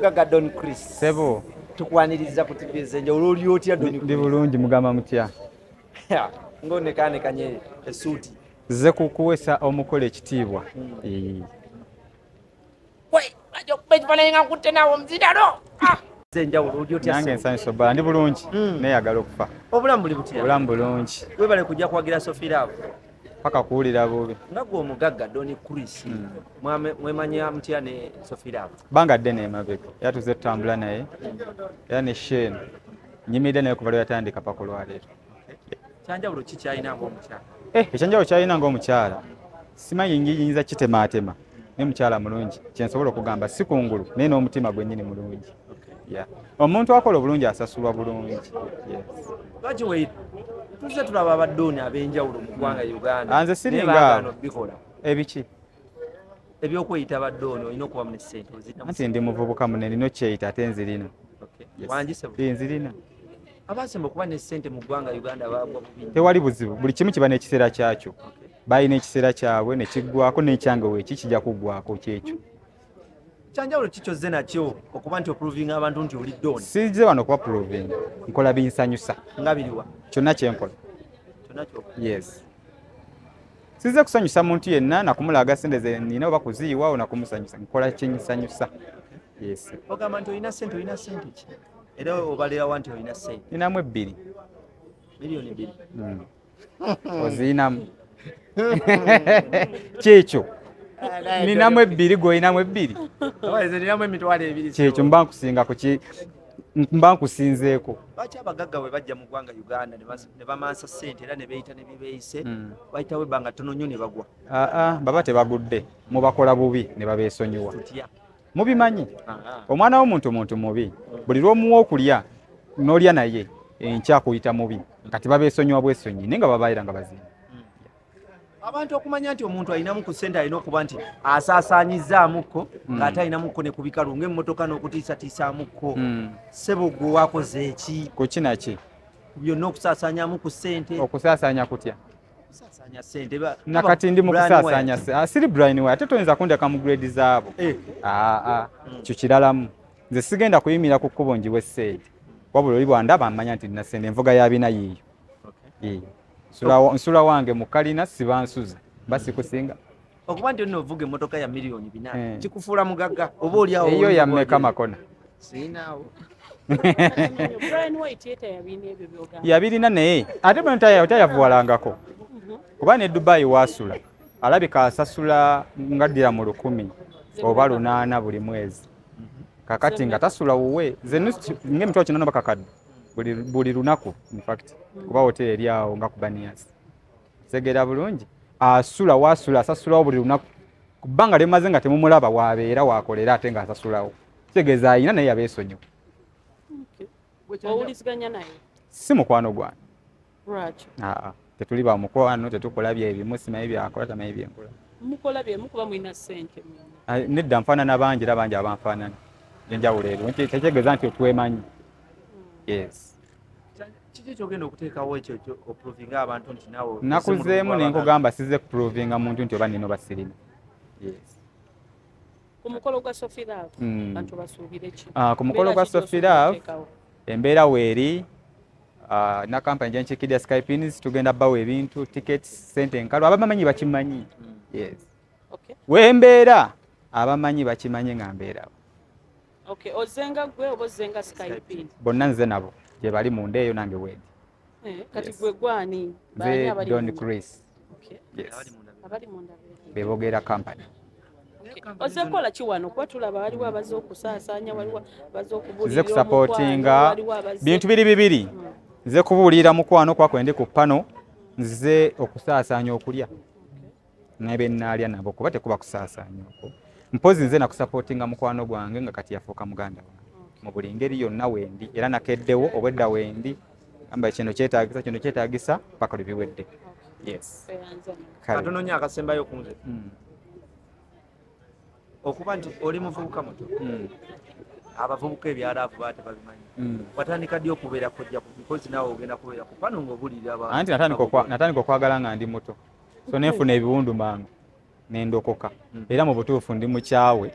Gaga Don Chris. Sebo. Tukwaniriza kutibeze nje ololi otya Don Chris. Ndi bulungi mugamba mutya. Ngone kane kanye esuti. Ze kukuwesa omukole ekitiibwa. We, ajo kubejifana ngakute nawo mzindalo. Zenja ololi otya. Nange nsanyusa bba ndi bulungi neyagala okufa. Obulamu buli butya. Obulamu bulungi. Webale kujja kwagira Sofira. Paka kuwulira bubi. Ngagwo Omugaga Don Chris. Mwemanya mutya ne Sofira. Banga ddene emabega. Yatuze tutambula naye. Era ne Shane. Nyimirira naye kuva lwe yatandika paka olwaleero. Kyanjawulo ki kyalina ng'omukyala? Ekyanjawulo kyalina ng'omukyala. Simanyi nyinza kitemaatema. Ne mukyala mulungi. Kyensobola okugamba si kungulu naye n'omutima gwennyini mulungi. Omuntu akola obulungi asasulwa bulungi. Lwaki we tuze tulaba abaddooni ab'enjawulo mu ggwanga Uganda. Anze siringa bikola. Ebiki? Ebyokweyita abaddooni olina okuba mu ssente. Anti ndi muvubuka munene nino kyeyita ate nzirina. Wanjise nzirina. Abasemba okuba ne ssente mu ggwanga Uganda bagwa bubi. Tewali buzibu. Buli kimu kiba n'ekiseera kyakyo. Balina ekiseera kyabwe ne kiggwako n'ekyange weeki kijja kuggwako kyekyo. Kyanjawulo kikyozze nakyo okuba nti oproving abantu nti oli ddooni. Sizze wano kuba proving. Nkola binsanyusa. Nga biriwa? Kyonna kyenkola. Kyonna kyo. Yes. Sizze kusanyusa muntu yenna nakumulaga ssente ze nnina oba kuziyiwa na kumusanyusa. Nkola kyenyisanyusa. Yes. Ogamba nti olina ssente ki? Era obalirawo nti olina ssente. Ninamu 2. Miliyoni 2. Ozinamu. Kyekyo. Ninamu 2 goyinamu 2. Abaze ninamu emitwalo 2. Kyekyo mba nkusinzeeko. Lwaki abagagga bwe bajja mu ggwanga Uganda ne bamansa ssente era ne beeyita ne bibeeyise bayitawo ebbanga ttono nnyo ne bagwa? Baba tebagudde mubakola bubi ne babeesonyiwa. Mubimanyi omwana w'omuntu muntu mubi buli lw'omuwa okulya n'olya naye nkyakuyita mubi kati babeesonyiwa bwesonyi naye nga babaayira nga bazina. Abantu okumanya nti omuntu alinamu ku ssente alina okuba nti asaasaanyizzaamukko ng'ate alinamuko ne ku bikalu ng'emmotoka n'okutiisatiisaamuko. Ssebo gwe wakoze eki? Ku kinaki? Byonna okusaasaanyamu ku ssente. Okusaasaanya kutya? Kusaasaanya ssente. Nakati ndi mu kusaasaanya siri Brian we ate toyinza kundeka mu grade zaabo. Kyo kiralamu. Nze sigenda kuyimira ku kkubo njiwe ssente. Wabula oli bwandaba mmanya nti nina ssente envuga y'abina yiiyo. Nsula wange mu kalina siba nsuza basikusinga. Okuba nti olina ovuga emmotoka ya miliyoni 4 kikufuula mugagga oba oli awo. Eyo yammeka makona. Siinaawo. Yabirina naye ate bwe tayavuwalangako. Kuba ne Dubai wasula alabika asasula ngaddira mu 1000 oba 8 buli mwezi. Kakati nga tasula wuwe ng'emitwalo 9 bakakadde buli lunaku in fact kuba hoteli eri awo nga ku Banias. Segera bulungi wasula asasulawo buli lunaku ku bbanga lyemaze nga temumulaba wabeera wakolera ate nga asasulawo. Kitegeeza ayina naye yabeesonyiwa. Owuliziganya naye? Si mukwano gwange. Lwaki? Tetuli ba mukwano tetukola byebimu simanyi byakola tamanyi byenkola. Mukola byemu kuba mulina ssente. Nedda nfaanana bangi era bangi abanfaanana. Enjawulo ero tekitegeeza nti otwemanyi. Yes. Kiki kyogenda okuteekawo ekyo oprovinga abantu nti naawe nakuzeemu ne nkugamba sizze kuprovinga muntu nti oba nino basirina. Yes. Ku mukolo gwa Sofira bantu basuubire ki? Ku mukolo gwa Sofira embeera weeri na kampani gyenkiikidde Skypine tugenda bbawo ebintu tickets ssente nkalu abamanyi bakimanyi. Yes. Wembeera abamanyi bakimanyi nga mbeerawo. Ozenga gwe oba ozenga Skypine? Bonna nze nabo gye bali munda eyo nange wedi. Kati gwe gwani? Nze Don Chris. Abali munda beboogera kampani. Ozekola ki wano kuba tulaba waliwo abaze okusaasaanya waliwo abaze okubuulira nze kusupportinga bintu bibiri. Nze kubuulira mukwano kwako ndi ku pano nze okusaasaanya okulya nabe nnaalya nabo kuba tekuba kusaasaanya okwo. Mpozi nze nakusupportinga mukwano gwange nga kati yafuuka muganda wange mu buli ngeri yonna wendi era nakeddewo obwedda wendi amba kino kyetaagisa paka lubiwedde. Yes. Katono nnyo akasembayo ku nze okuba nti oli muvubuka muto. Abavubuka ebyalaavu baate babimanyi. Watandika ddi okubeera kojja ku because naawe ogenda kubeera ku pano ng'obulira abantu. Anti natandika okwagala nga ndi muto so nenfuna ebiwundu mangu nendokoka era mu butuufu ndi mukyawe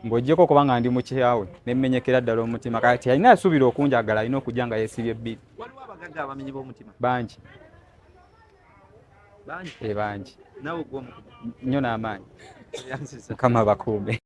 ng'oggyeko kubanga ndi mukyawe nemmenyekera ddala omutima kati alina asuubira okunjagala alina okujja nga yeesibye ebbiri. Waliwo abagagga abamenyi b'omutima Bangi bangi bangi nawe gw'omukubi nnyo n'amaanyi. Mukama bakuume.